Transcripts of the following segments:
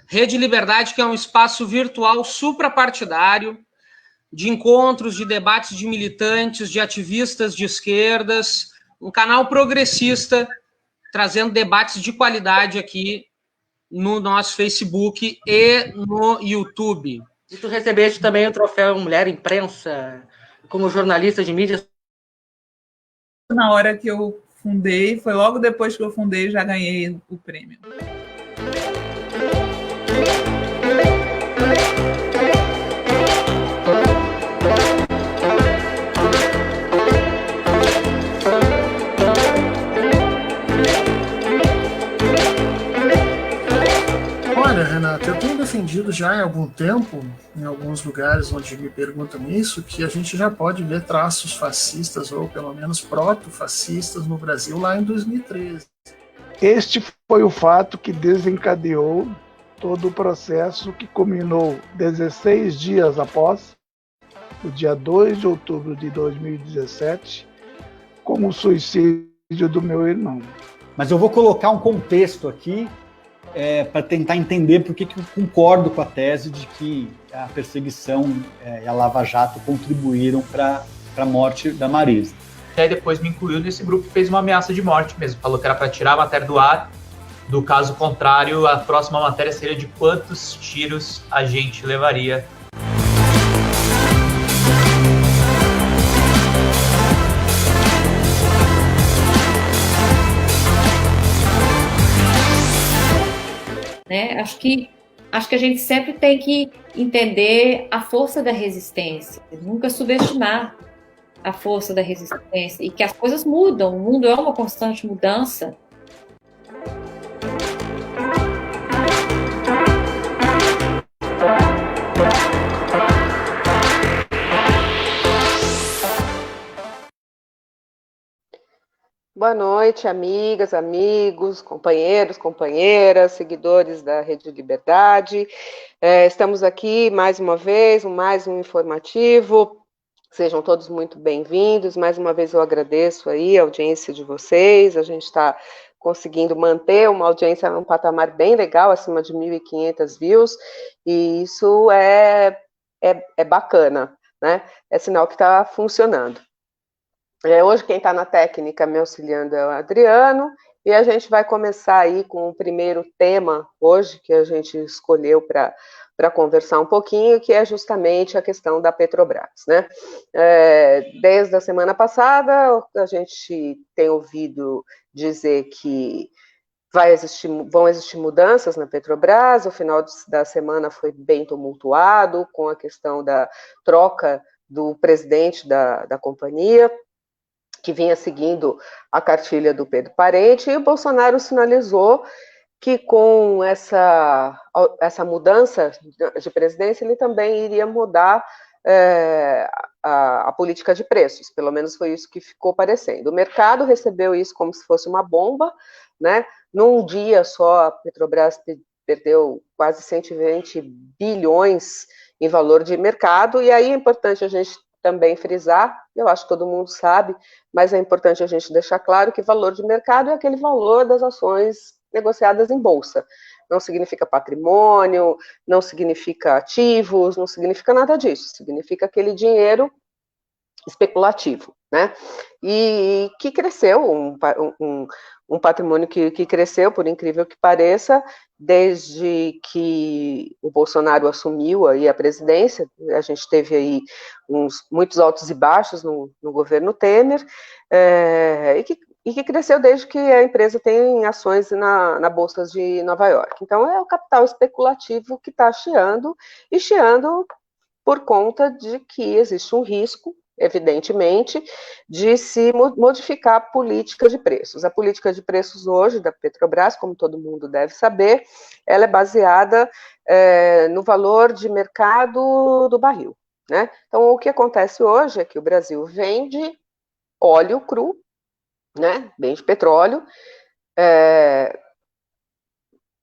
Rede Liberdade, que é um espaço virtual suprapartidário, de encontros, de debates de militantes, de ativistas de esquerdas, um canal progressista, trazendo debates de qualidade aqui no nosso Facebook e no YouTube. E tu recebeste também o troféu Mulher Imprensa, como jornalista de mídia? Na hora que eu fundei, foi logo depois que eu fundei, já ganhei o prêmio. Olha, Renata, eu tenho defendido já há algum tempo, em alguns lugares onde me perguntam isso, que a gente já pode ver traços fascistas, ou pelo menos proto-fascistas, no Brasil lá em 2013. Este foi o fato que desencadeou todo o processo que culminou 16 dias após, no dia 2 de outubro de 2017, com o suicídio do meu irmão. Mas eu vou colocar um contexto aqui para tentar entender por que eu concordo com a tese de que a perseguição e a Lava Jato contribuíram para a morte da Marisa. E aí depois me incluiu nesse grupo que fez uma ameaça de morte mesmo. Falou que era para tirar a matéria do ar. Do caso contrário, a próxima matéria seria de quantos tiros a gente levaria. Né? Acho que a gente sempre tem que entender a força da resistência, nunca subestimar a força da resistência, e que as coisas mudam, o mundo é uma constante mudança. Boa noite, amigas, amigos, companheiros, companheiras, seguidores da Rede Liberdade. Estamos aqui mais uma vez, mais um informativo. Sejam todos muito bem-vindos. Mais uma vez eu agradeço aí a audiência de vocês. A gente está conseguindo manter uma audiência num patamar bem legal, acima de 1.500 views, e isso é bacana, né? É sinal que está funcionando. Hoje quem está na técnica me auxiliando é o Adriano, e a gente vai começar aí com o primeiro tema hoje, que a gente escolheu para conversar um pouquinho, que é justamente a questão da Petrobras, né? Desde a semana passada, a gente tem ouvido dizer que vão existir mudanças na Petrobras. O final da semana foi bem tumultuado, com a questão da troca do presidente da companhia, que vinha seguindo a cartilha do Pedro Parente, e o Bolsonaro sinalizou que com essa mudança de presidência, ele também iria mudar a política de preços, pelo menos foi isso que ficou parecendo. O mercado recebeu isso como se fosse uma bomba, né? Num dia só, a Petrobras perdeu quase 120 bilhões em valor de mercado, e aí é importante a gente também frisar, eu acho que todo mundo sabe, mas é importante a gente deixar claro que valor de mercado é aquele valor das ações negociadas em bolsa. Não significa patrimônio, não significa ativos, não significa nada disso, significa aquele dinheiro especulativo, né? E que cresceu, um patrimônio que cresceu, por incrível que pareça, desde que o Bolsonaro assumiu aí a presidência. A gente teve aí muitos altos e baixos no governo Temer, e que cresceu desde que a empresa tem ações na Bolsa de Nova York. Então, é o capital especulativo que está chiando por conta de que existe um risco, evidentemente, de se modificar a política de preços. A política de preços hoje da Petrobras, como todo mundo deve saber, ela é baseada no valor de mercado do barril, né? Então, o que acontece hoje é que o Brasil vende óleo cru, né, vende petróleo,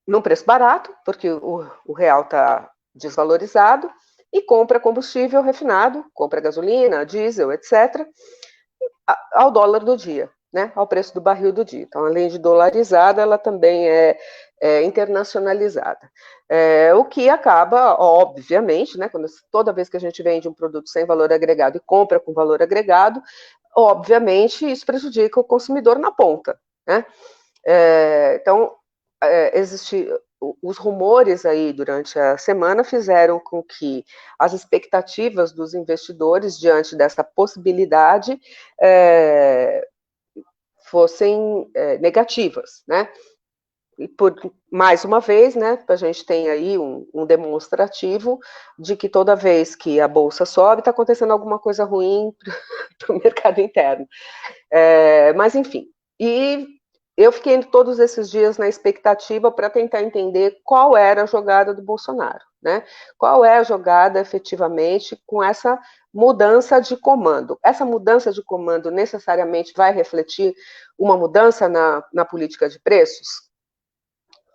num preço barato, porque o real está desvalorizado, e compra combustível refinado, compra gasolina, diesel, etc., ao dólar do dia, né, ao preço do barril do dia. Então, além de dolarizada, ela também é internacionalizada. O que acaba, obviamente, né, toda vez que a gente vende um produto sem valor agregado e compra com valor agregado, obviamente isso prejudica o consumidor na ponta, né? Então, os rumores aí durante a semana fizeram com que as expectativas dos investidores diante dessa possibilidade fossem negativas, né? E mais uma vez, né, a gente tem aí um demonstrativo de que toda vez que a bolsa sobe, está acontecendo alguma coisa ruim para o mercado interno. Mas, enfim, e eu fiquei todos esses dias na expectativa para tentar entender qual era a jogada do Bolsonaro, né? Qual é a jogada, efetivamente, com essa mudança de comando. Essa mudança de comando necessariamente vai refletir uma mudança na política de preços?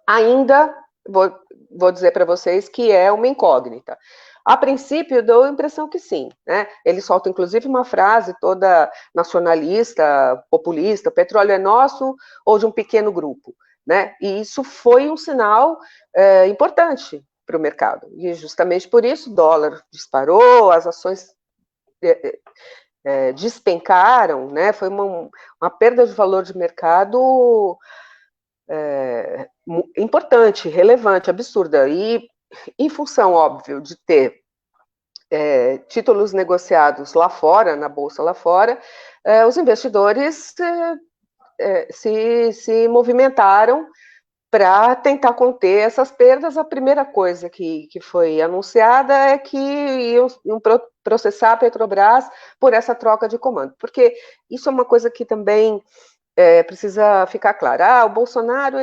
Ainda vou dizer para vocês que é uma incógnita. A princípio, dou a impressão que sim, né? Ele solta, inclusive, uma frase toda nacionalista, populista, petróleo é nosso ou de um pequeno grupo, né? E isso foi um sinal importante para o mercado. E justamente por isso o dólar disparou, as ações despencaram, né? Foi uma perda de valor de mercado importante, relevante, absurda. E em função, óbvio, de ter títulos negociados lá fora, na bolsa lá fora, os investidores se movimentaram para tentar conter essas perdas. A primeira coisa que foi anunciada é que iam processar a Petrobras por essa troca de comando, porque isso é uma coisa que também precisa ficar claro. O Bolsonaro,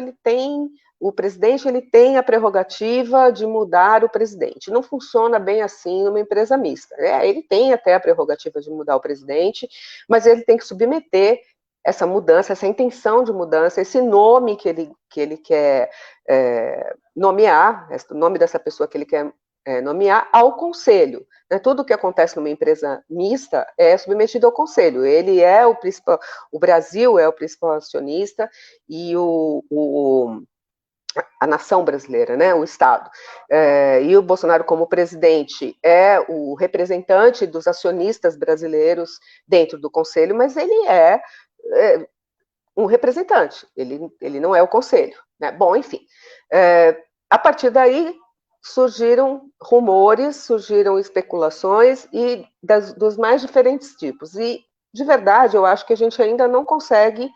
o presidente, ele tem a prerrogativa de mudar o presidente. Não funciona bem assim numa empresa mista. Ele tem até a prerrogativa de mudar o presidente, mas ele tem que submeter essa mudança, essa intenção de mudança, esse nome que ele quer nomear, o nome dessa pessoa que ele quer nomear, ao conselho. Tudo o que acontece numa empresa mista é submetido ao conselho. Ele é o principal, o Brasil é o principal acionista e a nação brasileira, né, o Estado. E o Bolsonaro, como presidente, é o representante dos acionistas brasileiros dentro do conselho, mas ele é um representante, ele não é o conselho, né? Bom, enfim, a partir daí surgiram rumores, surgiram especulações e dos mais diferentes tipos. E, de verdade, eu acho que a gente ainda não consegue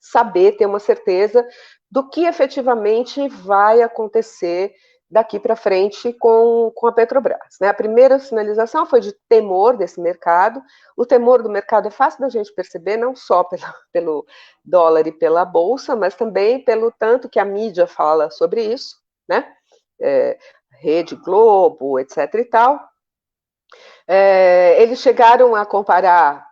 saber, ter uma certeza do que efetivamente vai acontecer daqui para frente com a Petrobras, né? A primeira sinalização foi de temor desse mercado. O temor do mercado é fácil da gente perceber, não só pelo dólar e pela bolsa, mas também pelo tanto que a mídia fala sobre isso, né? Rede Globo, etc. e tal. Eles chegaram a comparar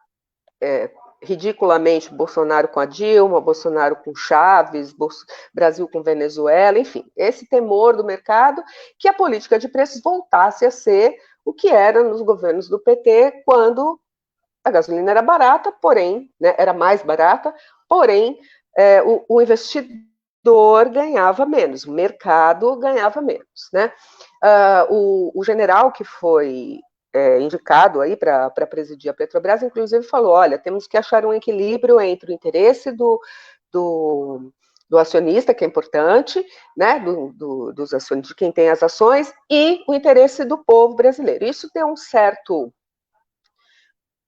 ridiculamente Bolsonaro com a Dilma, Bolsonaro com Chaves, Brasil com Venezuela, enfim, esse temor do mercado que a política de preços voltasse a ser o que era nos governos do PT, quando a gasolina era barata, porém, né, era mais barata, porém, o investidor ganhava menos, o mercado ganhava menos, né? O general que foi indicado aí para presidir a Petrobras, inclusive falou, olha, temos que achar um equilíbrio entre o interesse do acionista, que é importante, né, dos acionistas, de quem tem as ações, e o interesse do povo brasileiro. Isso deu um certo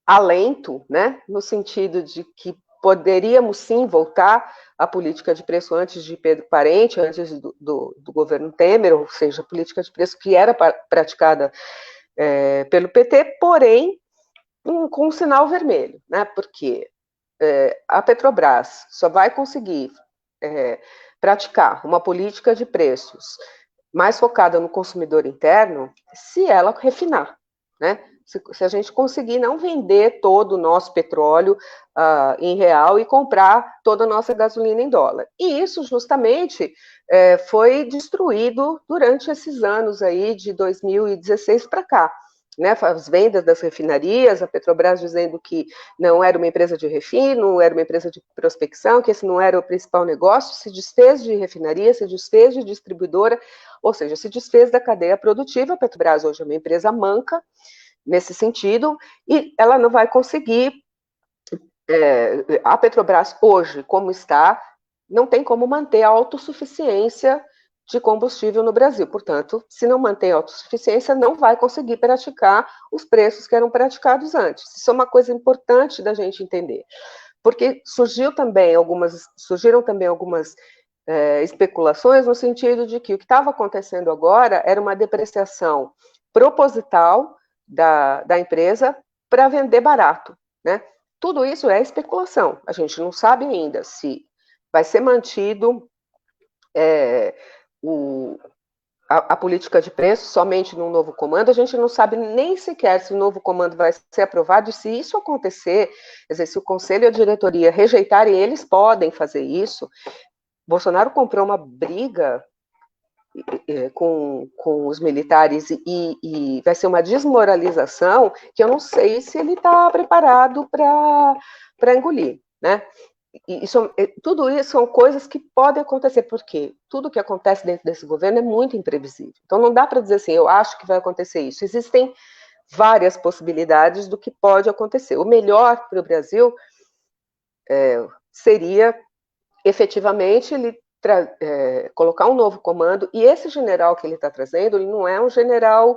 alento, né, no sentido de que poderíamos sim voltar à política de preço antes de Pedro Parente, antes do governo Temer, ou seja, a política de preço que era praticada pelo PT, porém com um sinal vermelho, né? Porque a Petrobras só vai conseguir praticar uma política de preços mais focada no consumidor interno se ela refinar, né? Se a gente conseguir não vender todo o nosso petróleo em real e comprar toda a nossa gasolina em dólar. E isso justamente foi destruído durante esses anos aí de 2016 para cá. né, as vendas das refinarias, a Petrobras dizendo que não era uma empresa de refino, era uma empresa de prospecção, que esse não era o principal negócio, se desfez de refinaria, se desfez de distribuidora, ou seja, se desfez da cadeia produtiva. A Petrobras hoje é uma empresa manca, nesse sentido, e ela não vai conseguir, a Petrobras hoje, como está, não tem como manter a autossuficiência de combustível no Brasil. Portanto, se não mantém a autossuficiência, não vai conseguir praticar os preços que eram praticados antes. Isso é uma coisa importante da gente entender, porque surgiram também algumas especulações no sentido de que o que estava acontecendo agora era uma depreciação proposital da empresa para vender barato, né? Tudo isso é especulação. A gente não sabe ainda se vai ser mantido a política de preço somente num novo comando. A gente não sabe nem sequer se o novo comando vai ser aprovado, e se isso acontecer, quer dizer, se o conselho e a diretoria rejeitarem, eles podem fazer isso. Bolsonaro comprou uma briga com os militares e vai ser uma desmoralização que eu não sei se ele está preparado para engolir, né? Tudo isso são coisas que podem acontecer, porque tudo que acontece dentro desse governo é muito imprevisível. Então não dá para dizer assim, eu acho que vai acontecer isso. Existem várias possibilidades do que pode acontecer. O melhor para o Brasil seria, efetivamente, ele colocar um novo comando, e esse general que ele está trazendo, ele não é um general,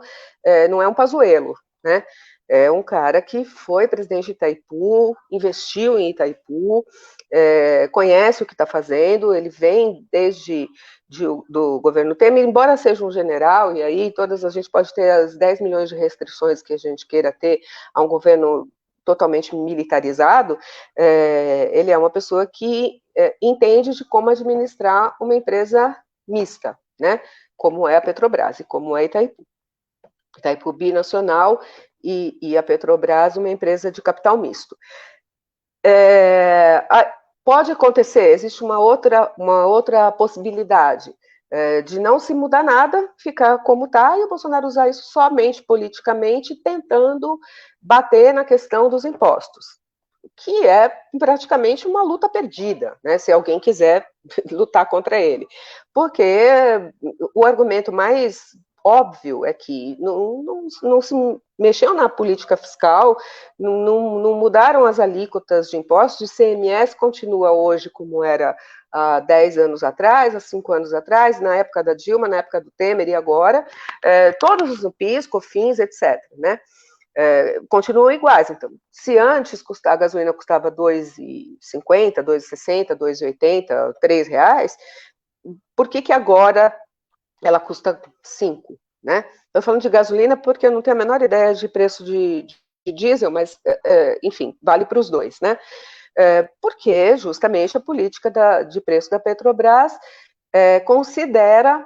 não é um Pazuello, né? É um cara que foi presidente de Itaipu, investiu em Itaipu, conhece o que está fazendo, ele vem desde do governo Temer, embora seja um general, e aí a gente pode ter as 10 milhões de restrições que a gente queira ter a um governo totalmente militarizado, ele é uma pessoa que entende de como administrar uma empresa mista, né? Como é a Petrobras e como é Itaipu. Itaipu binacional e a Petrobras uma empresa de capital misto. Pode acontecer, existe uma outra possibilidade, de não se mudar nada, ficar como está, e o Bolsonaro usar isso somente politicamente, tentando bater na questão dos impostos, que é praticamente uma luta perdida, né, se alguém quiser lutar contra ele. Porque o argumento mais óbvio é que não se mexeu na política fiscal, não mudaram as alíquotas de impostos, o ICMS continua hoje como era há 10 anos atrás, há 5 anos atrás, na época da Dilma, na época do Temer e agora, todos os PIS, COFINS, etc., né? Continuam iguais. Então, se antes a gasolina custava R$ 2,50, R$ 2,60, R$ 2,80, R$ 3, por que agora ela custa 5, né? Estou falando de gasolina porque eu não tenho a menor ideia de preço de diesel, mas, enfim, vale para os dois, né? Porque justamente a política de preço da Petrobras considera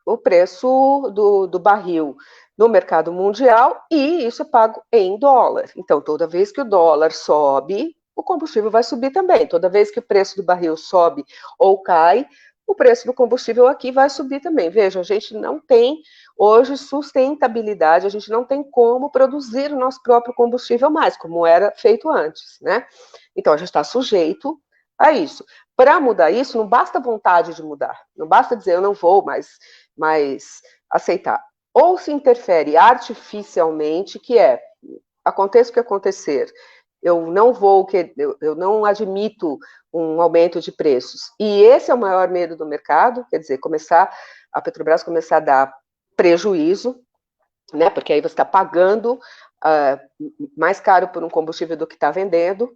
o preço do barril no mercado mundial, e isso é pago em dólar. Então, toda vez que o dólar sobe, o combustível vai subir também. Toda vez que o preço do barril sobe ou cai, o preço do combustível aqui vai subir também. Veja, a gente não tem hoje sustentabilidade, a gente não tem como produzir o nosso próprio combustível mais, como era feito antes, né? Então, a gente está sujeito a isso. Para mudar isso, não basta vontade de mudar, não basta dizer eu não vou mais aceitar. Ou se interfere artificialmente, que aconteça o que acontecer, eu não admito um aumento de preços. E esse é o maior medo do mercado, quer dizer, a Petrobras começar a dar prejuízo, né? Porque aí você está pagando mais caro por um combustível do que está vendendo,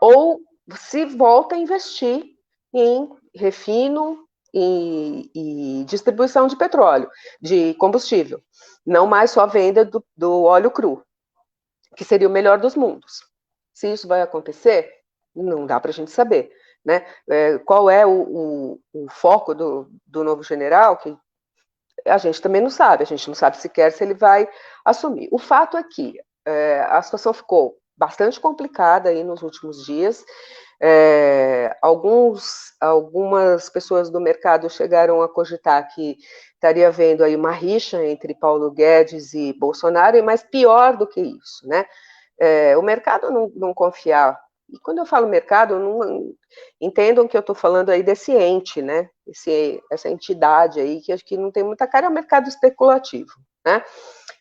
ou se volta a investir em refino e distribuição de petróleo, de combustível, não mais só a venda do óleo cru, que seria o melhor dos mundos. Se isso vai acontecer, não dá para a gente saber, né? Qual é o foco do novo general, que a gente também não sabe, a gente não sabe sequer se ele vai assumir. O fato é que a situação ficou bastante complicada aí nos últimos dias, alguns algumas pessoas do mercado chegaram a cogitar que estaria havendo aí uma rixa entre Paulo Guedes e Bolsonaro, e mais pior do que isso, né? O mercado não confiar. E quando eu falo mercado, entendam que eu estou falando aí desse ente, né? Essa entidade aí, que acho que não tem muita cara, é o mercado especulativo, né?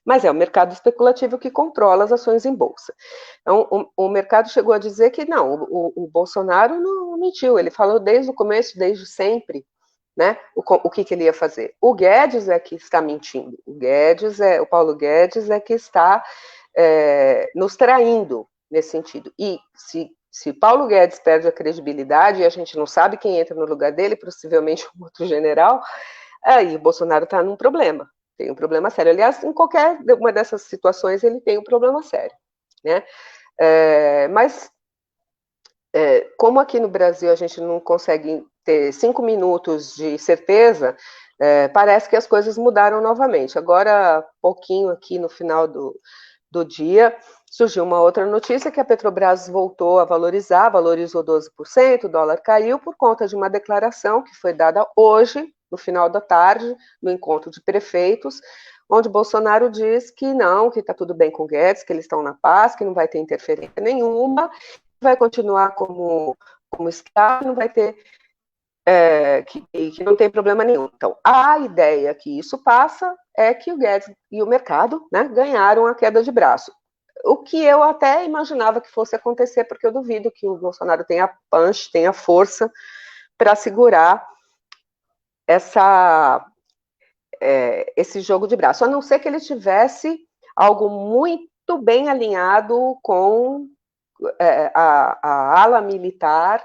Mas é o mercado especulativo que controla as ações em bolsa. Então, o mercado chegou a dizer que não, o Bolsonaro não mentiu, ele falou desde o começo, desde sempre, né? O que ele ia fazer. O Guedes é que está mentindo. O Paulo Guedes é que está nos traindo nesse sentido. E se Paulo Guedes perde a credibilidade e a gente não sabe quem entra no lugar dele, possivelmente um outro general, aí o Bolsonaro está num problema. Tem um problema sério. Aliás, em qualquer uma dessas situações, ele tem um problema sério, né? Mas, como aqui no Brasil a gente não consegue ter 5 minutos de certeza, parece que as coisas mudaram novamente. Agora, pouquinho aqui no final do dia, surgiu uma outra notícia que a Petrobras voltou a valorizar, valorizou 12%, o dólar caiu por conta de uma declaração que foi dada hoje, no final da tarde, no encontro de prefeitos, onde Bolsonaro diz que não, que está tudo bem com Guedes, que eles estão na paz, que não vai ter interferência nenhuma, vai continuar como está, não vai ter, que não tem problema nenhum. Então, a ideia que isso passa é que o Guedes e o mercado, né, ganharam a queda de braço. O que eu até imaginava que fosse acontecer, porque eu duvido que o Bolsonaro tenha punch, tenha força para segurar esse jogo de braço, a não ser que ele tivesse algo muito bem alinhado com a ala militar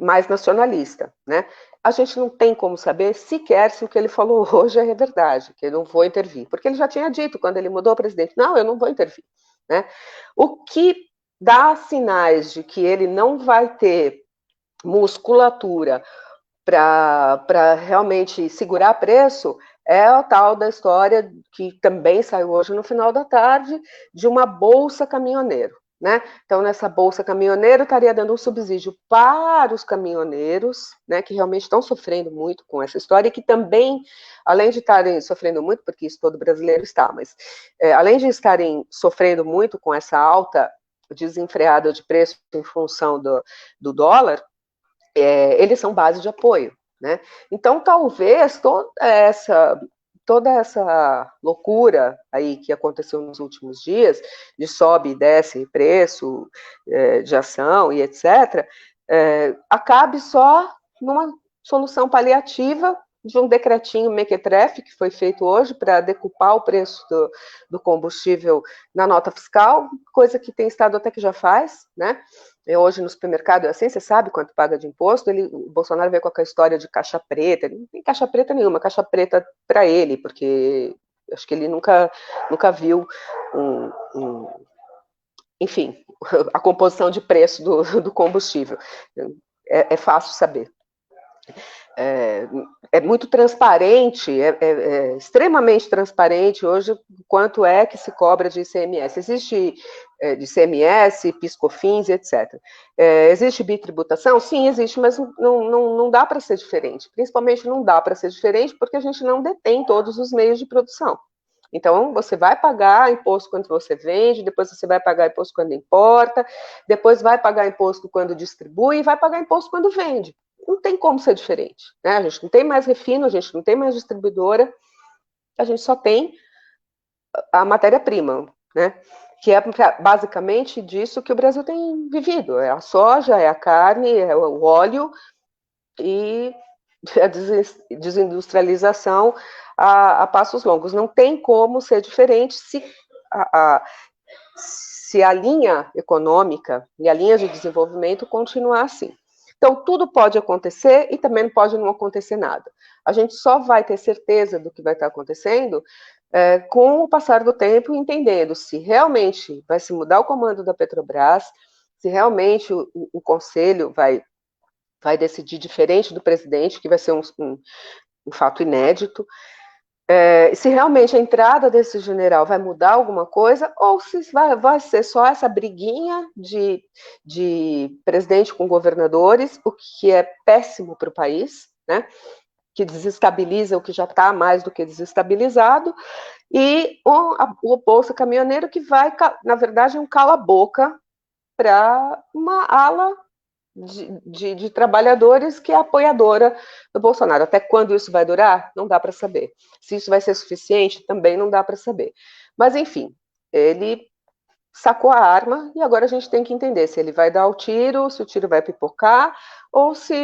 mais nacionalista, né? A gente não tem como saber sequer se o que ele falou hoje é verdade, que eu não vou intervir, porque ele já tinha dito, quando ele mudou o presidente, não, eu não vou intervir, né? O que dá sinais de que ele não vai ter musculatura para realmente segurar preço é a tal da história que também saiu hoje no final da tarde, de uma bolsa caminhoneiro, né? Então, nessa bolsa caminhoneiro, estaria dando um subsídio para os caminhoneiros, né, que realmente estão sofrendo muito com essa história, e que também, além de estarem sofrendo muito, porque isso todo brasileiro está, mas além de estarem sofrendo muito com essa alta desenfreada de preço em função do dólar, eles são base de apoio, né? Então, talvez toda essa loucura aí que aconteceu nos últimos dias, de sobe e desce preço de ação e etc., acabe só numa solução paliativa de um decretinho mequetrefe que foi feito hoje para decupar o preço do combustível na nota fiscal, coisa que tem estado até que já faz, né? Hoje no supermercado é assim, você sabe quanto paga de imposto, o Bolsonaro veio com aquela história de caixa preta, não tem caixa preta nenhuma, caixa preta para ele, porque acho que ele nunca viu enfim, a composição de preço do combustível, é fácil saber. É muito transparente, extremamente transparente hoje quanto é que se cobra de ICMS. Existe de ICMS, PIS/COFINS, etc. Existe bitributação? Sim, existe, mas não dá para ser diferente. Principalmente não dá para ser diferente porque a gente não detém todos os meios de produção. Então, você vai pagar imposto quando você vende, depois você vai pagar imposto quando importa, depois vai pagar imposto quando distribui e vai pagar imposto quando vende. Não tem como ser diferente, né? A gente não tem mais refino, a gente não tem mais distribuidora, a gente só tem a matéria-prima, né? Que é basicamente disso que o Brasil tem vivido, é a soja, é a carne, é o óleo e a desindustrialização a passos longos. Não tem como ser diferente se a linha econômica e a linha de desenvolvimento continuar assim. Então, tudo pode acontecer e também não pode não acontecer nada. A gente só vai ter certeza do que vai estar acontecendo com o passar do tempo, entendendo se realmente vai se mudar o comando da Petrobras, se realmente o conselho vai decidir diferente do presidente, que vai ser um fato inédito, se realmente a entrada desse general vai mudar alguma coisa, ou se vai ser só essa briguinha de presidente com governadores, o que é péssimo para o país, né? Que desestabiliza o que já está mais do que desestabilizado, e o Bolsa Caminhoneiro, que vai, na verdade, um cala-boca para uma ala de trabalhadores que é apoiadora do Bolsonaro. Até quando isso vai durar? Não dá para saber. Se isso vai ser suficiente, também não dá para saber. Mas, enfim, ele sacou a arma e agora a gente tem que entender se ele vai dar o tiro, se o tiro vai pipocar, ou se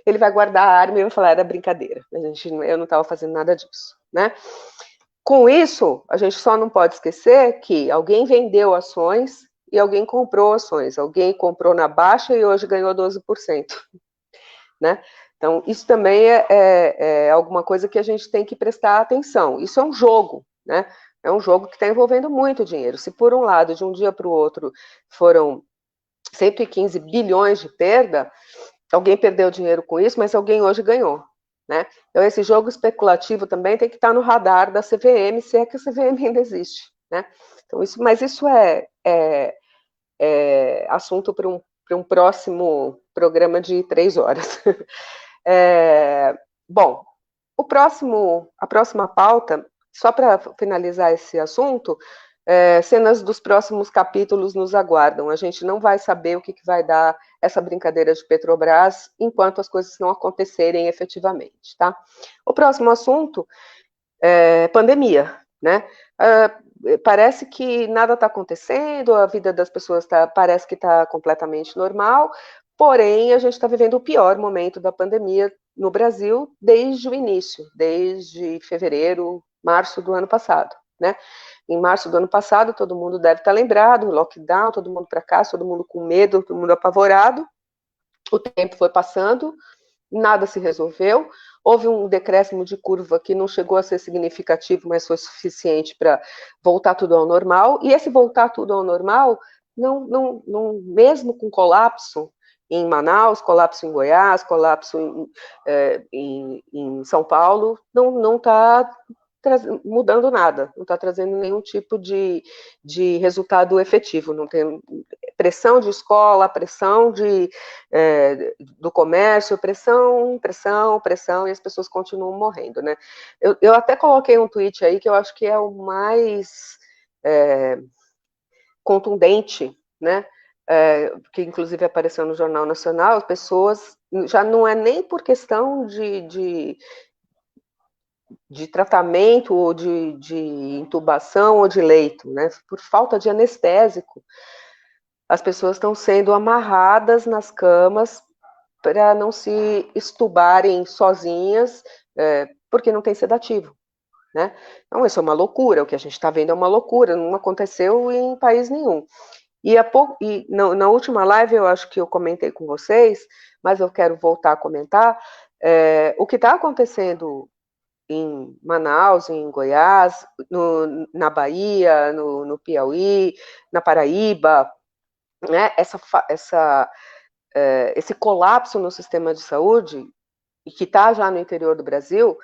ele vai guardar a arma e vai falar, era brincadeira. Eu não estava fazendo nada disso, né? Com isso, a gente só não pode esquecer que alguém vendeu ações e alguém comprou ações. Alguém comprou na baixa e hoje ganhou 12%. Né? Então, isso também é alguma coisa que a gente tem que prestar atenção. Isso é um jogo, né? É um jogo que está envolvendo muito dinheiro. Se, por um lado, de um dia para o outro, foram 115 bilhões de perda, alguém perdeu dinheiro com isso, mas alguém hoje ganhou. Né? Então, esse jogo especulativo também tem que estar no radar da CVM, se é que a CVM ainda existe. Né? Então, mas isso é assunto para um próximo programa de 3 horas. Bom, a próxima pauta, só para finalizar esse assunto, cenas dos próximos capítulos nos aguardam. A gente não vai saber o que vai dar essa brincadeira de Petrobras enquanto as coisas não acontecerem efetivamente, tá? O próximo assunto é pandemia, né? Parece que nada está acontecendo, a vida das pessoas parece que está completamente normal, porém a gente está vivendo o pior momento da pandemia no Brasil desde o início, desde fevereiro, março do ano passado, né? Em março do ano passado, todo mundo deve estar lembrado, lockdown, todo mundo para casa, todo mundo com medo, todo mundo apavorado. O tempo foi passando, nada se resolveu. Houve um decréscimo de curva que não chegou a ser significativo, mas foi suficiente para voltar tudo ao normal. E esse voltar tudo ao normal, mesmo com colapso em Manaus, colapso em Goiás, colapso em São Paulo, não está mudando nada, não está trazendo nenhum tipo de resultado efetivo. Não tem pressão de escola, pressão do comércio, pressão, e as pessoas continuam morrendo, né? Eu até coloquei um tweet aí que eu acho que é o mais contundente, né? Que inclusive apareceu no Jornal Nacional. As pessoas, já não é nem por questão de tratamento ou de intubação ou de leito, né? Por falta de anestésico, as pessoas estão sendo amarradas nas camas para não se estubarem sozinhas, porque não tem sedativo, né? Então, isso é uma loucura, o que a gente está vendo é uma loucura, não aconteceu em país nenhum. E na última live, eu acho que eu comentei com vocês, mas eu quero voltar a comentar, o que está acontecendo em Manaus, em Goiás, na Bahia, no Piauí, na Paraíba, né? Esse colapso no sistema de saúde, e que está já no interior do Brasil,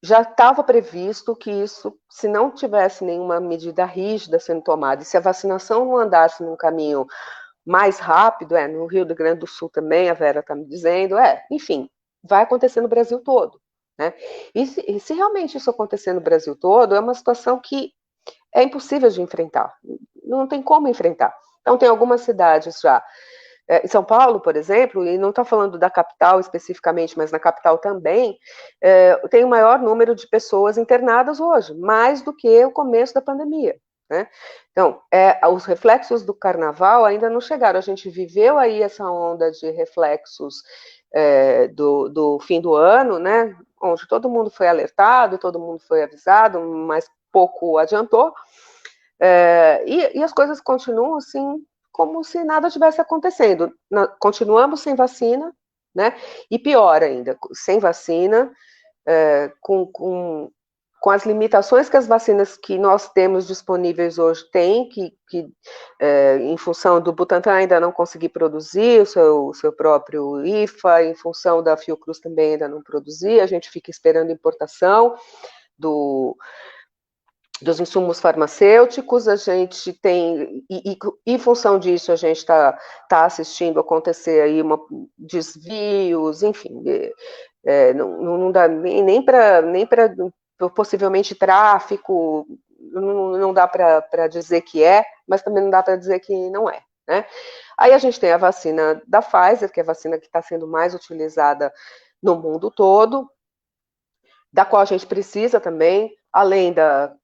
já estava previsto que isso, se não tivesse nenhuma medida rígida sendo tomada, e se a vacinação não andasse num caminho mais rápido, no Rio Grande do Sul também, a Vera está me dizendo, enfim, vai acontecer no Brasil todo. Né? E se realmente isso acontecer no Brasil todo, é uma situação que é impossível de enfrentar, não tem como enfrentar. Então, tem algumas cidades já, em São Paulo, por exemplo, e não estou falando da capital especificamente, mas na capital também, tem o maior número de pessoas internadas hoje, mais do que o começo da pandemia. Né? Então, os reflexos do carnaval ainda não chegaram, a gente viveu aí essa onda de reflexos do fim do ano, né, onde todo mundo foi alertado, todo mundo foi avisado, mas pouco adiantou, e as coisas continuam assim, como se nada tivesse acontecendo. Continuamos sem vacina, né, e pior ainda, sem vacina, com as limitações que as vacinas que nós temos disponíveis hoje têm, que em função do Butantan ainda não conseguir produzir o seu próprio IFA, em função da Fiocruz também ainda não produzir, a gente fica esperando importação. dos insumos farmacêuticos, a gente tem, e em função disso, a gente está assistindo acontecer aí desvios, enfim, não dá nem para possivelmente tráfico, não dá para dizer que é, mas também não dá para dizer que não é, né? Aí a gente tem a vacina da Pfizer, que é a vacina que está sendo mais utilizada no mundo todo, da qual a gente precisa também, além da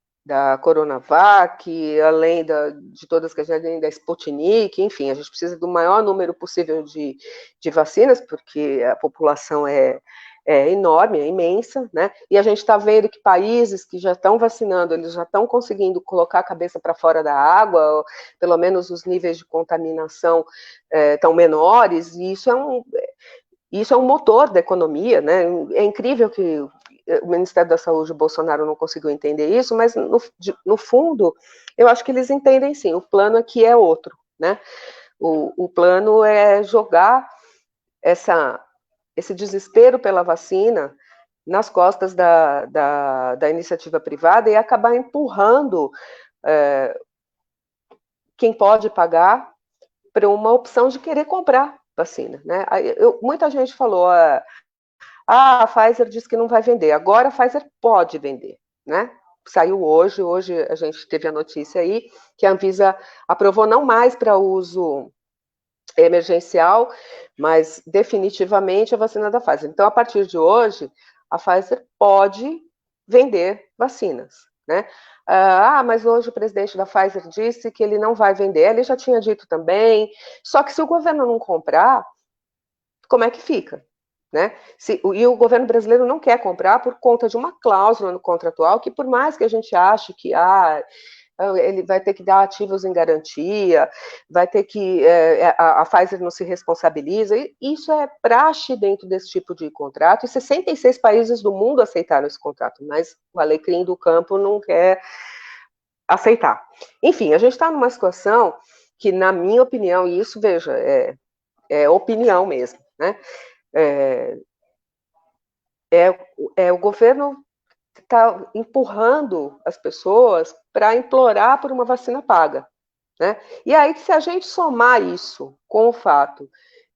Coronavac, além de todas que a gente tem, da Sputnik, enfim, a gente precisa do maior número possível de vacinas, porque a população é enorme, é imensa, né? E a gente está vendo que países que já estão vacinando, eles já estão conseguindo colocar a cabeça para fora da água, ou, pelo menos os níveis de contaminação estão menores, e isso é um motor da economia, né? É incrível que o Ministério da Saúde, o Bolsonaro, não conseguiu entender isso, mas no fundo, eu acho que eles entendem sim. O plano aqui é outro, né? O plano é jogar esse desespero pela vacina nas costas da iniciativa privada e acabar empurrando quem pode pagar para uma opção de querer comprar vacina, né? Muita gente falou, a Pfizer disse que não vai vender, agora a Pfizer pode vender, né? Saiu hoje a gente teve a notícia aí que a Anvisa aprovou não mais para uso emergencial, mas definitivamente a vacina da Pfizer. Então, a partir de hoje, a Pfizer pode vender vacinas, né? Mas hoje o presidente da Pfizer disse que ele não vai vender, ele já tinha dito também, só que se o governo não comprar, como é que fica? Né? E o governo brasileiro não quer comprar por conta de uma cláusula no contratual que, por mais que a gente ache que ele vai ter que dar ativos em garantia, vai ter que a Pfizer não se responsabiliza, isso é praxe dentro desse tipo de contrato, e 66 países do mundo aceitaram esse contrato, mas o alecrim do campo não quer aceitar. Enfim, a gente está numa situação que, na minha opinião, e isso, veja, é opinião mesmo, né? O governo está empurrando as pessoas para implorar por uma vacina paga, né? E aí, se a gente somar isso com o fato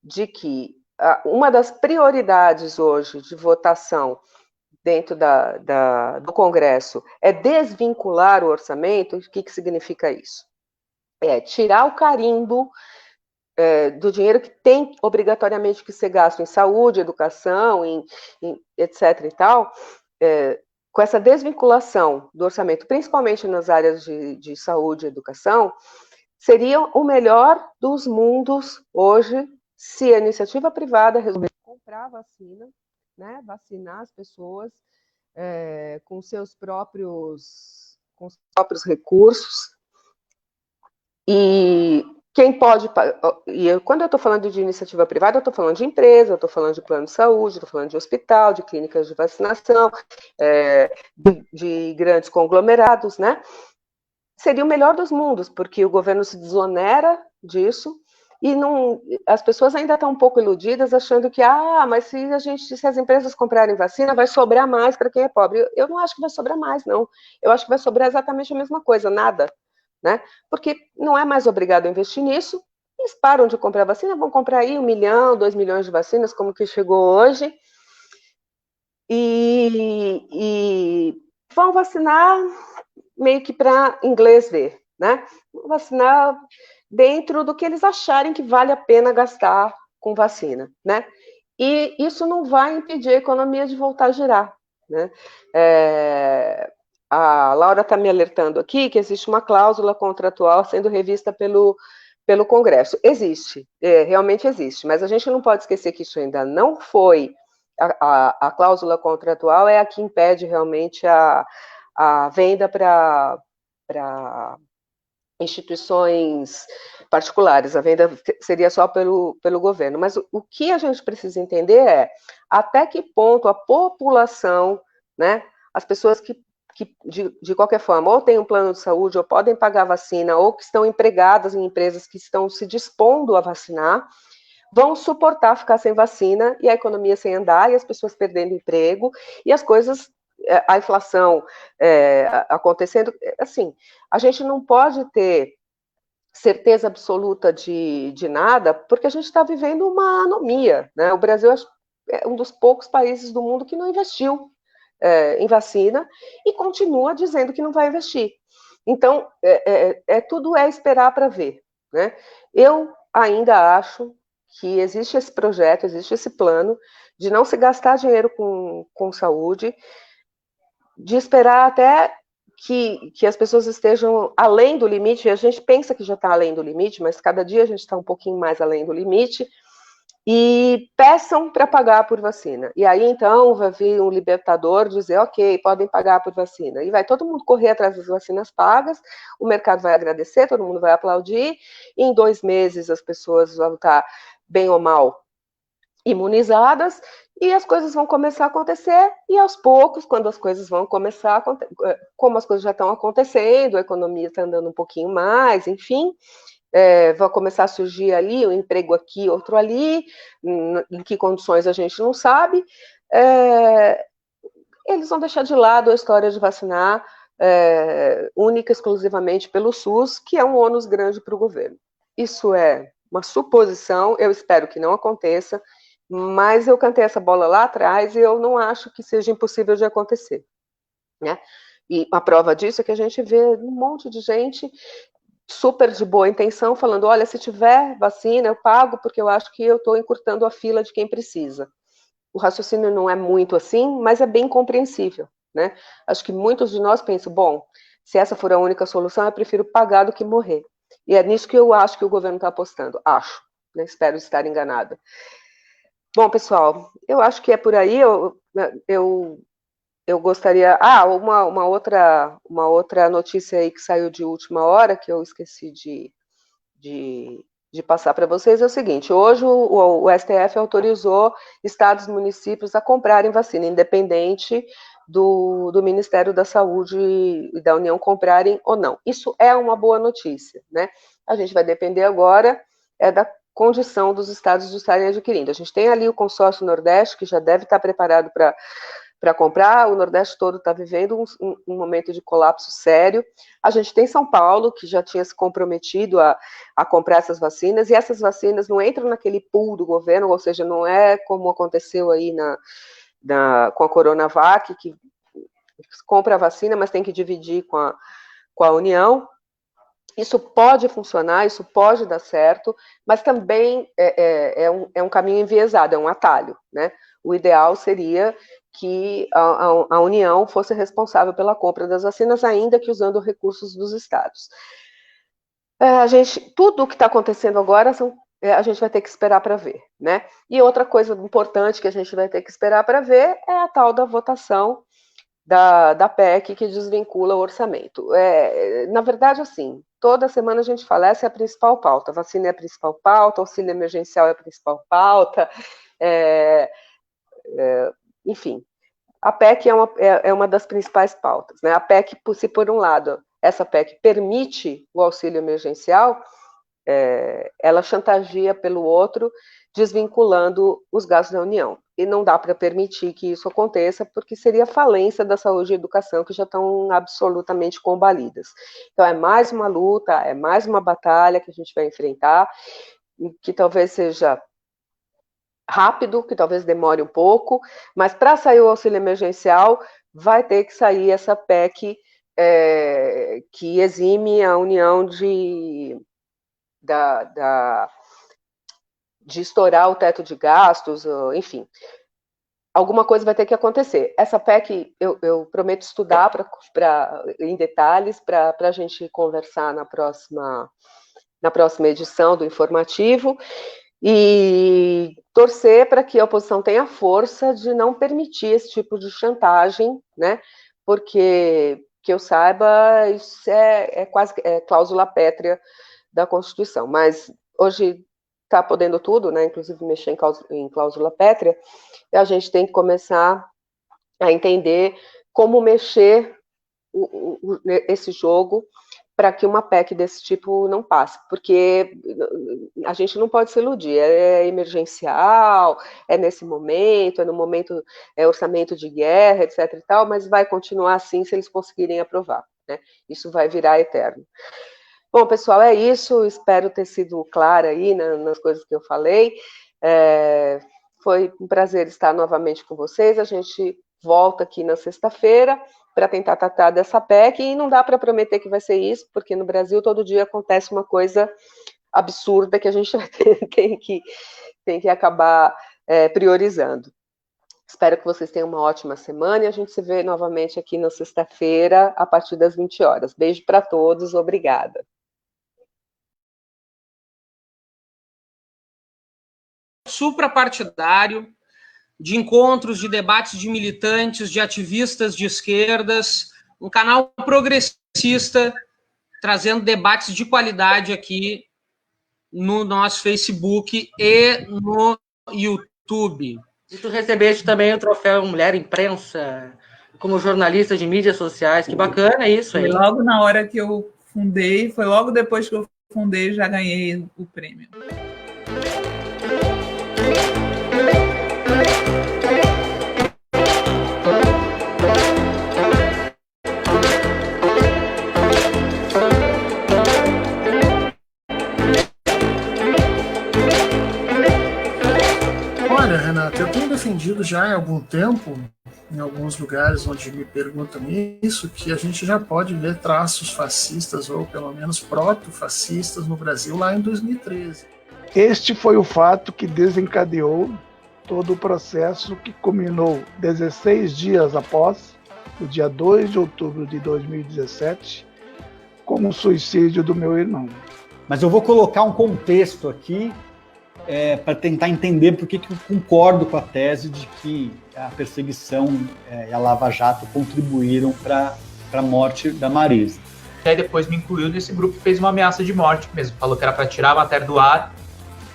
de que uma das prioridades hoje de votação dentro do Congresso é desvincular o orçamento, o que significa isso? É tirar o carimbo do dinheiro que tem obrigatoriamente que ser gasto em saúde, educação, em etc. e tal, com essa desvinculação do orçamento, principalmente nas áreas de saúde e educação, seria o melhor dos mundos hoje se a iniciativa privada resolver comprar vacina, né, vacinar as pessoas com seus próprios recursos. E quem pode, e quando eu estou falando de iniciativa privada, eu estou falando de empresa, eu estou falando de plano de saúde, estou falando de hospital, de clínicas de vacinação, de grandes conglomerados, né? Seria o melhor dos mundos, porque o governo se desonera disso, e as pessoas ainda estão um pouco iludidas, achando que, mas se as empresas comprarem vacina, vai sobrar mais para quem é pobre. Eu não acho que vai sobrar mais, não. Eu acho que vai sobrar exatamente a mesma coisa, nada. Né? Porque não é mais obrigado a investir nisso, eles param de comprar vacina, vão comprar aí 1 milhão, 2 milhões de vacinas, como que chegou hoje, e vão vacinar meio que para inglês ver, né? Vão vacinar dentro do que eles acharem que vale a pena gastar com vacina, né? E isso não vai impedir a economia de voltar a girar, né? A Laura está me alertando aqui que existe uma cláusula contratual sendo revista pelo Congresso. Existe, realmente existe, mas a gente não pode esquecer que isso ainda não foi. A cláusula contratual é a que impede realmente a venda para instituições particulares. A venda seria só pelo governo. Mas o que a gente precisa entender é até que ponto a população, né, as pessoas que de qualquer forma, ou têm um plano de saúde, ou podem pagar vacina, ou que estão empregadas em empresas que estão se dispondo a vacinar, vão suportar ficar sem vacina, e a economia sem andar, e as pessoas perdendo emprego, e as coisas a inflação acontecendo, assim, a gente não pode ter certeza absoluta de nada, porque a gente está vivendo uma anomia, né? O Brasil é um dos poucos países do mundo que não investiu em vacina e continua dizendo que não vai investir. Então, tudo é esperar para ver, né? Eu ainda acho que existe esse projeto, existe esse plano de não se gastar dinheiro com saúde, de esperar até que as pessoas estejam além do limite, e a gente pensa que já está além do limite, mas cada dia a gente está um pouquinho mais além do limite, e peçam para pagar por vacina. E aí, então, vai vir um libertador dizer, ok, podem pagar por vacina. E vai todo mundo correr atrás das vacinas pagas, o mercado vai agradecer, todo mundo vai aplaudir, e em 2 meses as pessoas vão estar, bem ou mal, imunizadas, e as coisas vão começar a acontecer, e aos poucos, quando as coisas vão começar a acontecer, como as coisas já estão acontecendo, a economia está andando um pouquinho mais, enfim, vai começar a surgir ali, um emprego aqui, outro ali, em que condições a gente não sabe, eles vão deixar de lado a história de vacinar única, exclusivamente pelo SUS, que é um ônus grande para o governo. Isso é uma suposição, eu espero que não aconteça, mas eu cantei essa bola lá atrás e eu não acho que seja impossível de acontecer, né? E a prova disso é que a gente vê um monte de gente super de boa intenção falando, olha, se tiver vacina eu pago porque eu acho que eu estou encurtando a fila de quem precisa. O raciocínio não é muito assim, mas é bem compreensível, né? Acho que muitos de nós pensam, bom, se essa for a única solução, eu prefiro pagar do que morrer. E é nisso que eu acho que o governo está apostando, acho, né? Espero estar enganada. Bom, pessoal, eu acho que é por aí. Eu gostaria... uma outra notícia aí que saiu de última hora, que eu esqueci de passar para vocês, é o seguinte, hoje o STF autorizou estados e municípios a comprarem vacina, independente do Ministério da Saúde e da União comprarem ou não. Isso é uma boa notícia, né? A gente vai depender agora da condição dos estados de estarem adquirindo. A gente tem ali o consórcio Nordeste, que já deve estar preparado para comprar, o Nordeste todo está vivendo um momento de colapso sério. A gente tem São Paulo, que já tinha se comprometido a comprar essas vacinas, e essas vacinas não entram naquele pool do governo, ou seja, não é como aconteceu aí com a Coronavac, que compra a vacina, mas tem que dividir com a União. Isso pode funcionar, isso pode dar certo, mas também é um caminho enviesado, é um atalho, né? O ideal seria que a União fosse responsável pela compra das vacinas, ainda que usando recursos dos estados. Tudo o que está acontecendo agora a gente vai ter que esperar para ver, né? E outra coisa importante que a gente vai ter que esperar para ver é a tal da votação da PEC que desvincula o orçamento. Na verdade, assim, toda semana a gente fala, essa é a principal pauta, vacina é a principal pauta, auxílio emergencial é a principal pauta, enfim, a PEC é uma das principais pautas, né? A PEC, se por um lado, essa PEC permite o auxílio emergencial, ela chantageia pelo outro, desvinculando os gastos da União. E não dá para permitir que isso aconteça, porque seria falência da saúde e educação, que já estão absolutamente combalidas. Então, é mais uma luta, é mais uma batalha que a gente vai enfrentar, que talvez seja rápido, que talvez demore um pouco, mas para sair o auxílio emergencial, vai ter que sair essa PEC que exime a União de estourar o teto de gastos, enfim. Alguma coisa vai ter que acontecer. Essa PEC, eu prometo estudar em detalhes para a gente conversar na próxima edição do informativo e torcer para que a oposição tenha força de não permitir esse tipo de chantagem, né? Porque, que eu saiba, isso é quase cláusula pétrea da Constituição. Mas hoje está podendo tudo, né? Inclusive mexer em cláusula pétrea, e a gente tem que começar a entender como mexer esse jogo para que uma PEC desse tipo não passe, porque a gente não pode se iludir, é emergencial, é nesse momento, é no momento, é orçamento de guerra, etc. e tal, mas vai continuar assim se eles conseguirem aprovar, né? Isso vai virar eterno. Bom, pessoal, é isso, espero ter sido clara aí nas coisas que eu falei. Foi um prazer estar novamente com vocês, a gente volta aqui na sexta-feira para tentar tratar dessa PEC, e não dá para prometer que vai ser isso, porque no Brasil todo dia acontece uma coisa absurda que a gente tem que acabar priorizando. Espero que vocês tenham uma ótima semana e a gente se vê novamente aqui na sexta-feira, a partir das 20 horas. Beijo para todos, obrigada. Suprapartidário, de encontros, de debates de militantes, de ativistas de esquerdas, um canal progressista, trazendo debates de qualidade aqui no nosso Facebook e no YouTube. E tu recebeste também o troféu Mulher Imprensa, como jornalista de mídias sociais. Que bacana isso aí. Foi logo na hora que eu fundei, foi logo depois que eu fundei, já ganhei o prêmio. Olha, Renata, eu tenho defendido já há algum tempo, em alguns lugares onde me perguntam isso, que a gente já pode ver traços fascistas, ou pelo menos proto-fascistas, no Brasil lá em 2013. Este foi o fato que desencadeou todo o processo, que culminou 16 dias após, o dia 2 de outubro de 2017, com o suicídio do meu irmão. Mas eu vou colocar um contexto aqui para tentar entender por que eu concordo com a tese de que a perseguição e a Lava Jato contribuíram para a morte da Marisa. Aí depois me incluiu nesse grupo que fez uma ameaça de morte mesmo. Falou que era para tirar a matéria do ar.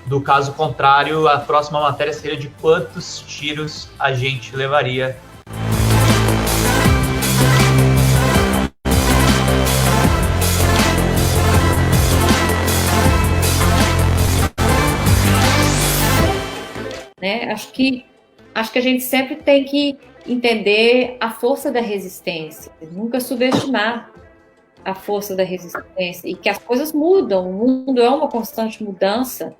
Do caso contrário, a próxima matéria seria de quantos tiros a gente levaria. Né? Acho que a gente sempre tem que entender a força da resistência, nunca subestimar a força da resistência, e que as coisas mudam, o mundo é uma constante mudança,